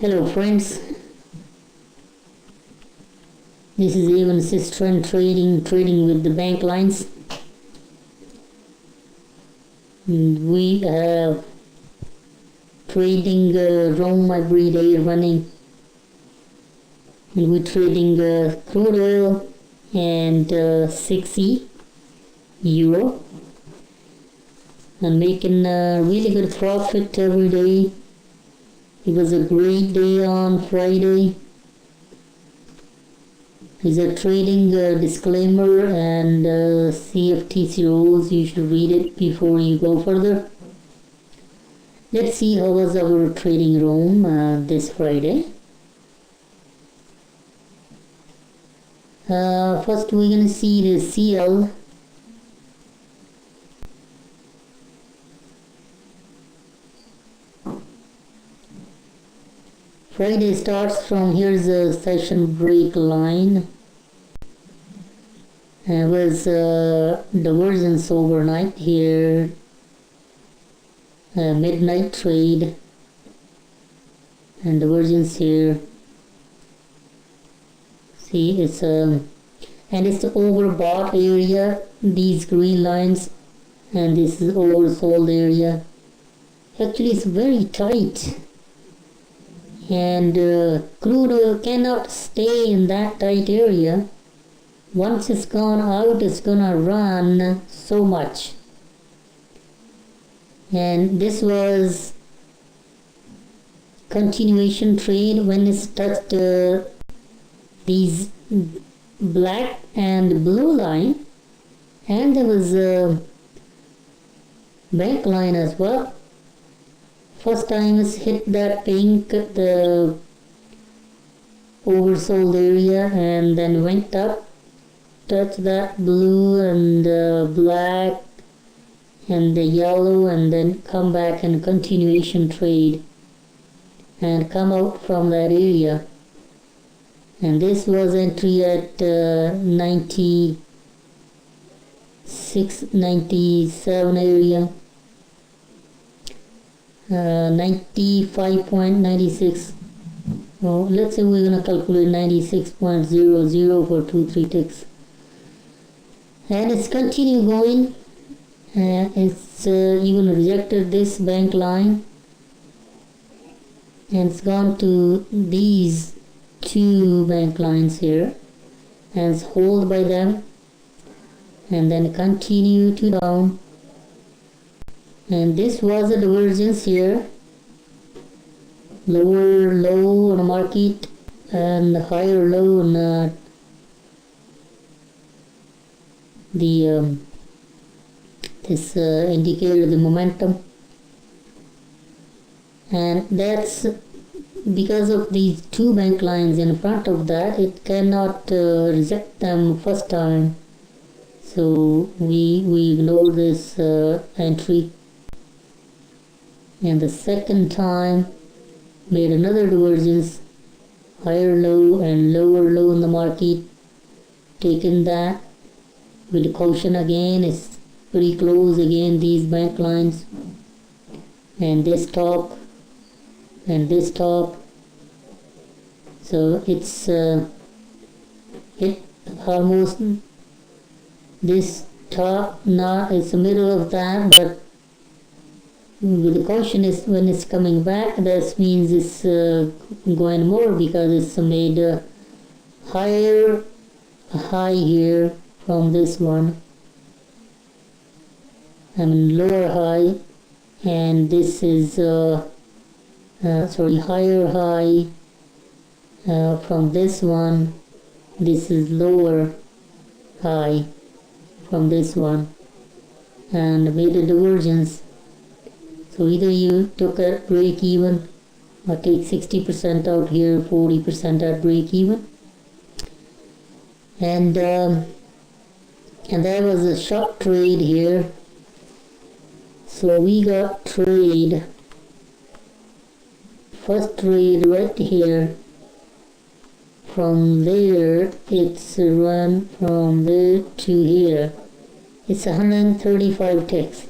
Hello friends, this is A-Onesys trend trading with the bank lines. We have trading Rome every day running, and we're trading crude oil and 6E euro, and making really good profit every day. It was a great day on Friday. There's a trading disclaimer and CFTC rules. You should read it before you go further. Let's see how was our trading room this Friday. First we're going to see the CL. Friday starts from, here's a session break line. And was divergence overnight here, midnight trade, and divergence here. See, it's and it's the overbought area, these green lines, and this is oversold area. Actually, it's very tight. And crude oil cannot stay in that tight area. Once it's gone out, it's gonna run so much. And this was continuation trade when it's touched these black and blue line, and there was a bank line as well. First time it's hit that pink, the oversold area, and then went up, touched that blue and the black and the yellow, and then come back and continuation trade and come out from that area. And this was entry at 96, 97 area. 95.96. Well, let's say we're gonna calculate 96.00 for 2-3 ticks, and it's continue going. It's even rejected this bank line, and it's gone to these two bank lines here, and it's held by them, and then continue to down. And this was a divergence here, lower low on the market and higher low on the this indicator, the momentum. And that's because of these two bank lines in front of that, it cannot reject them first time, so we ignore this entry. And the second time made another divergence, higher low and lower low in the market, taken that with caution again. It's pretty close again, these bank lines, and this top and this top. So it's hit almost this top. Now it's the middle of that, but with the caution is when it's coming back, that means it's going more, because it's made a higher high here from this one, I mean lower high, and this is higher high from this one. This is lower high from this one, and made a divergence. So either you took a break even, or take 60% out here, 40% at break even, and there was a short trade here. So we got trade, first trade right here. From there, it's run from there to here. It's 135 ticks.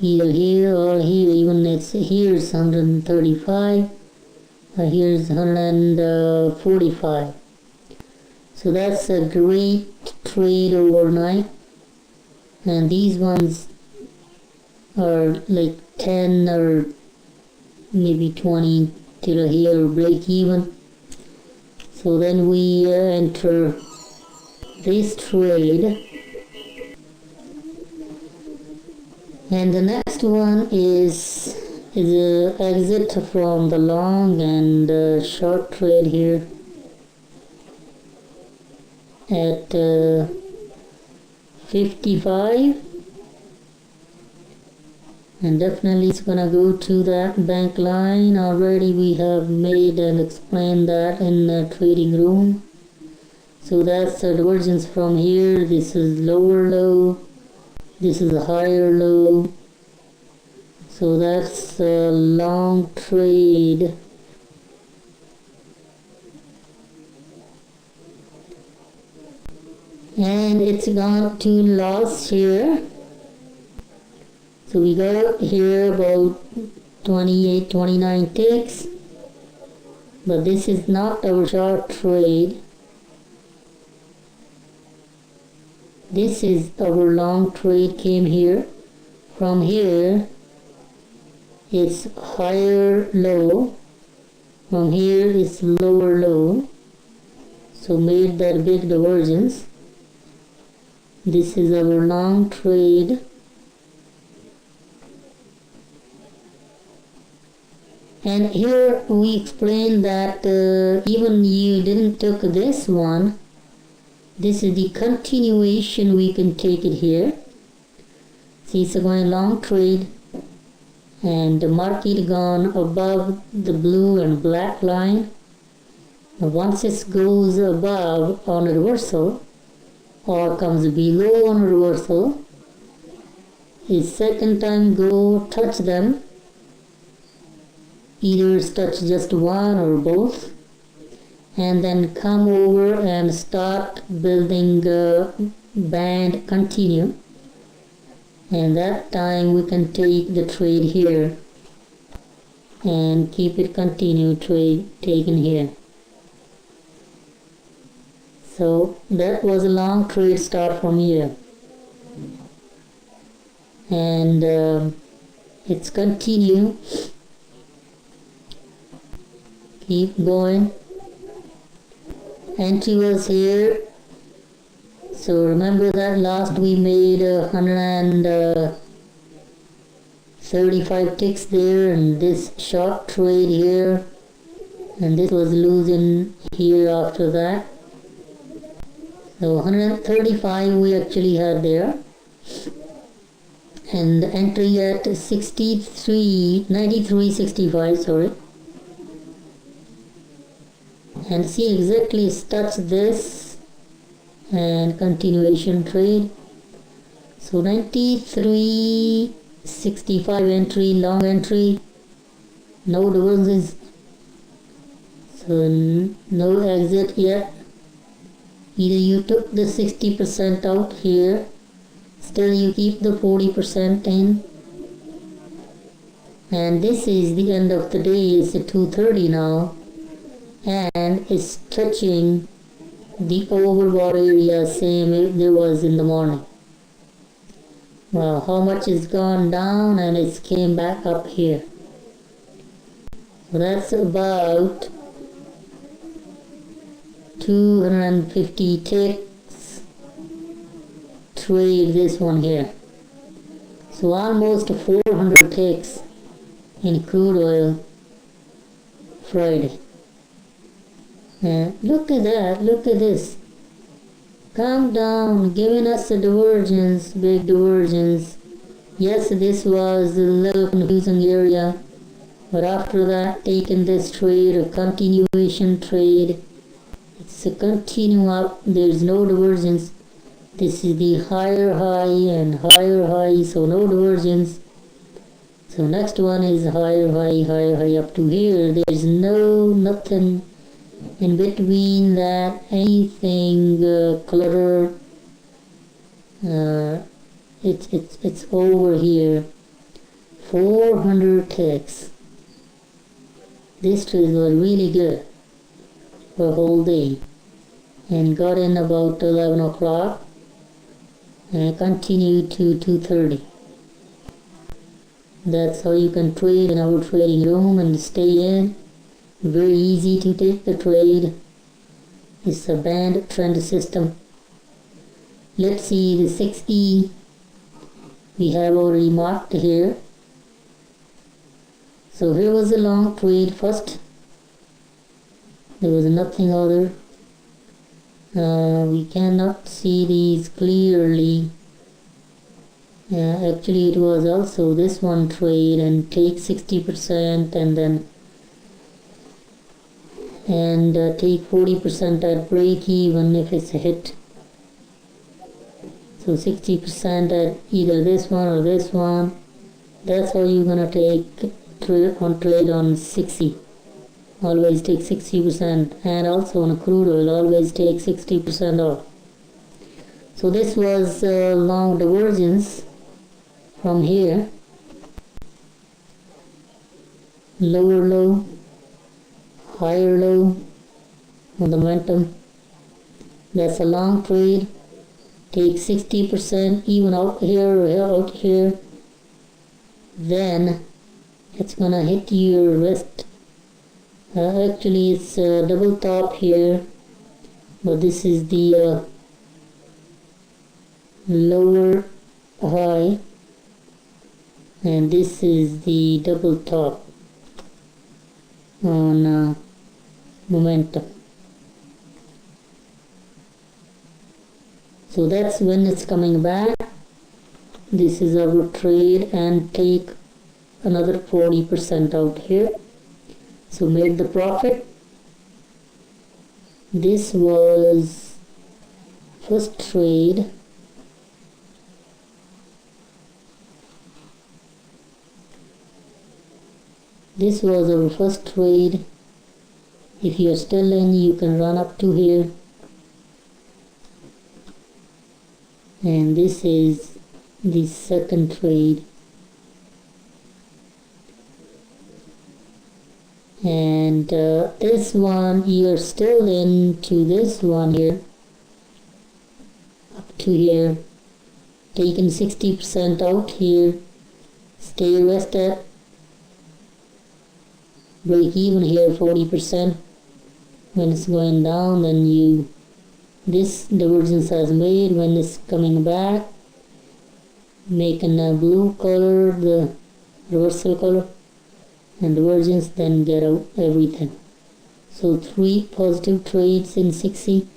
either here or here. Even it's here's 135 or here's 145. So that's a great trade overnight. And these ones are like 10 or maybe 20 till here break even. So then we enter this trade, and the next one is a exit from the long and short trade here at 55, and definitely it's gonna go to that bank line. Already we have made and explained that in the trading room. So that's the divergence from here. This is lower low, this is a higher low. So that's a long trade. And it's gone to loss here. So we got here about 28, 29 ticks. But this is not our short trade. This is our long trade came here. From here, it's higher low. From here, it's lower low. So made that big divergence. This is our long trade. And here we explain that even you didn't took this one, this is the continuation. We can take it here. See, it's going long trade, and the market gone above the blue and black line. Now once it goes above on a reversal or comes below on a reversal, its second time go touch them. Either touch just one or both, and then come over and start building a band continue, and that time we can take the trade here and keep it continue trade taken here. So that was a long trade start from here, and it's continue. Keep going. Entry was here. So remember that last we made 135 ticks there, and this short trade here, and this was losing here after that. So 135 we actually had there, and entry at 93.65, sorry. And see exactly touch this and continuation trade. So 93.65 entry, long entry, no divergence, so no exit yet. Either you took the 60% out here, still you keep the 40% in, and this is the end of the day. It's 2:30 now, and it's touching the overbought area same there was in the morning. Well, how much is gone down, and it came back up here. So that's about 250 ticks trade, this one here. So almost 400 ticks in crude oil Friday. Look at that, look at this. Come down, giving us a divergence, big divergence. Yes, this was a little confusing area, but after that, taking this trade, a continuation trade, it's a continue up, there's no divergence. This is the higher high and higher high, so no divergence. So next one is higher high up to here. There's nothing in between that, anything clutter. It's over here. 400 ticks. This trade was really good for a whole day, and got in about 11 o'clock and continued to 2:30. That's how you can trade in our trading room and stay in. Very easy to take the trade. It's a band trend system. Let's see the 6E. We have already marked here. So here was a long trade first. There was nothing other. We cannot see these clearly. Actually it was also this one trade and take 60% and then take 40% at break even if it's a hit. So 60% at either this one or this one. That's how you're gonna take trade on 60. Always take 60%, and also on a crude oil always take 60% off. So this was a long divergence from here. Lower low, higher low, momentum. That's a long trade. Take 60% even out here or out here. Then it's gonna hit your wrist. Actually it's a double top here, but this is the lower high, and this is the double top on momentum. So that's when it's coming back. This is our trade, and take another 40% out here. So made the profit. This was first trade. This was our first trade. If you are still in, you can run up to here. And this is the second trade. And this one, you're still into this one here, up to here, taking 60% out here, stay rested, break even here 40%. When it's going down, then this divergence has made. When it's coming back, making a blue color, the reversal color, and divergence, then get out everything. So 3 positive trades in 60,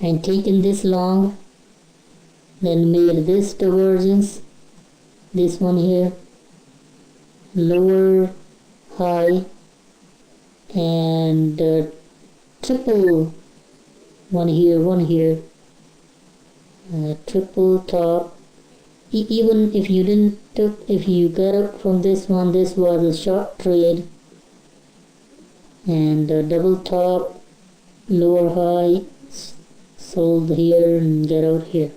and taking this long, then made this divergence, this one here, lower high, and triple, one here, triple top. Even if you if you got up from this one, this was a short trade, and double top, lower high, sold here and get out here.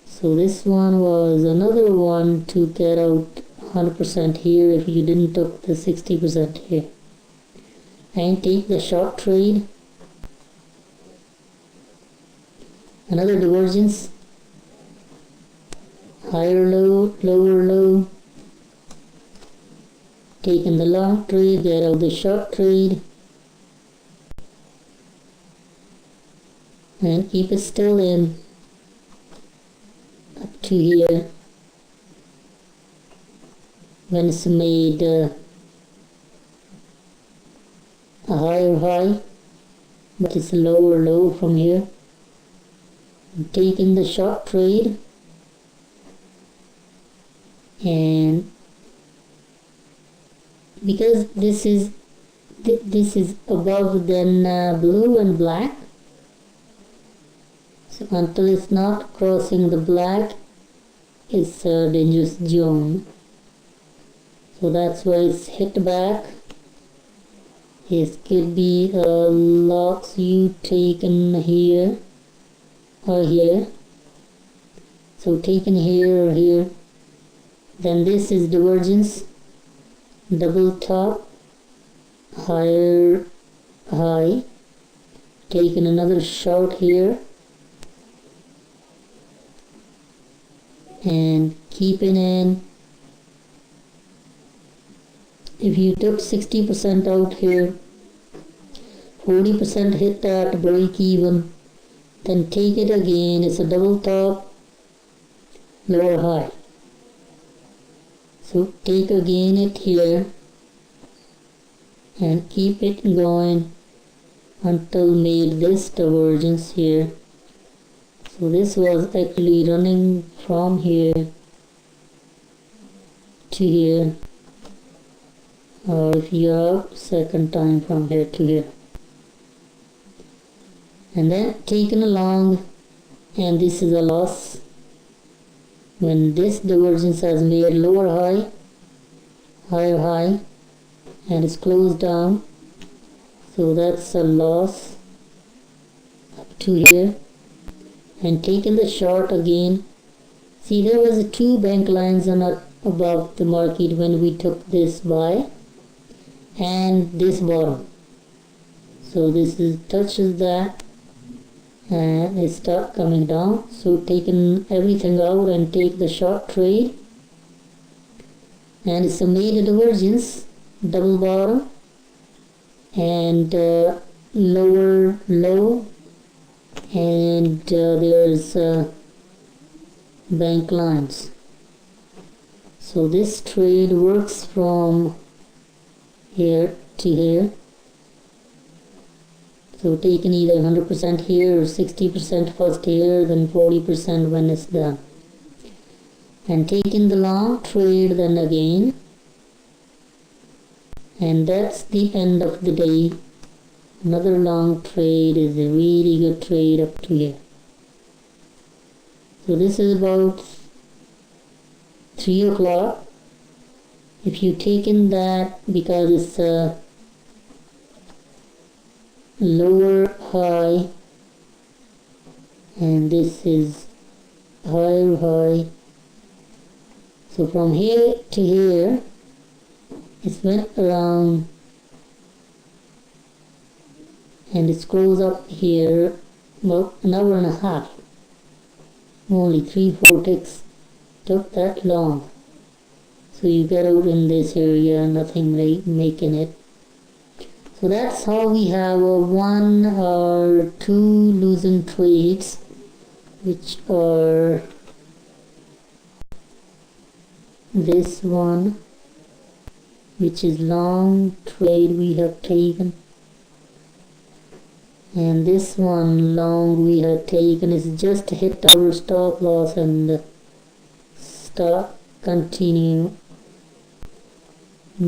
So this one was another one to get out 100% here if you didn't took the 60% here, and take the short trade. Another divergence, higher low, lower low, taking the long trade, get out the short trade, and keep it still in up to here. When it's made a higher high, but it's a lower low from here, and taking the short trade, and because this is above than blue and black, so until it's not crossing the black, it's a dangerous zone. So that's why it's hit back. It could be loss you taken here or here. So taken here or here, Then this is divergence, double top, higher high, taking another short here and keeping in. If you took 60% out here, 40% hit that break even, then take it again. It's a double top, lower high. So take again it here and keep it going until made this divergence here. So this was actually running from here to here, or if you have second time from here to here, and then taken along, and this is a loss. When this divergence has made lower high, higher high, and it's closed down, so that's a loss up to here, and taking the short again. See, there was two bank lines are not above the market when we took this buy and this bottom. So this is touches that and it start coming down. So taking everything out and take the short trade, and it's a made a divergence, double bottom and lower low, and there's bank lines. So this trade works from here to here. So taking either 100% here or 60% first here, then 40% when it's done. And taking the long trade then again. And that's the end of the day. Another long trade is a really good trade up to here. So this is about 3 o'clock. If you take in that, because it's a lower high and this is higher high, so from here to here it went around and it goes up here about an hour and a half. Only 3-4 ticks took that long. So you get out in this area, nothing making it. So that's how we have a 1 or 2 losing trades, which are this one, which is long trade we have taken, and this one long we have taken is just hit our stop loss and start continue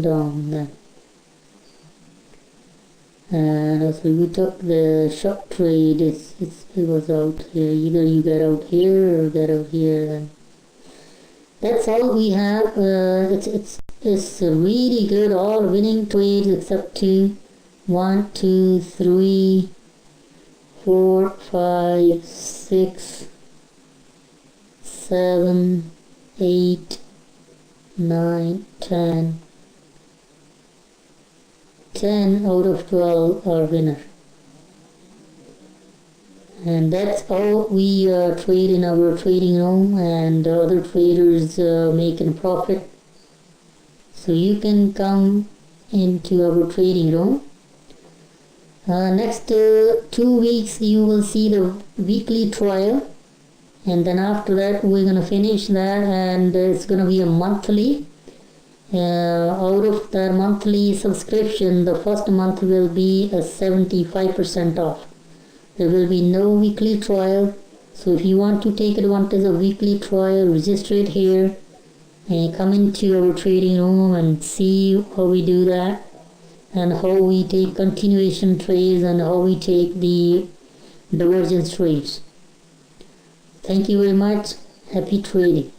down then. And so we took the short trade, it was out here, either you get out here or get out here, and that's all we have. It's a really good, all winning trades except 2, 1, 2, 3, 4, 5, 6, 7, 8, 9, 10. 10 out of 12 are winner. And that's all we trade in our trading room, and other traders making profit. So you can come into our trading room. Next 2 weeks you will see the weekly trial, and then after that we're going to finish that, and it's going to be a monthly. Out of the monthly subscription, the first month will be a 75% off. There will be no weekly trial. So if you want to take advantage of weekly trial, register it here and come into our trading room and see how we do that, and how we take continuation trades and how we take the divergence trades. Thank you very much. Happy trading.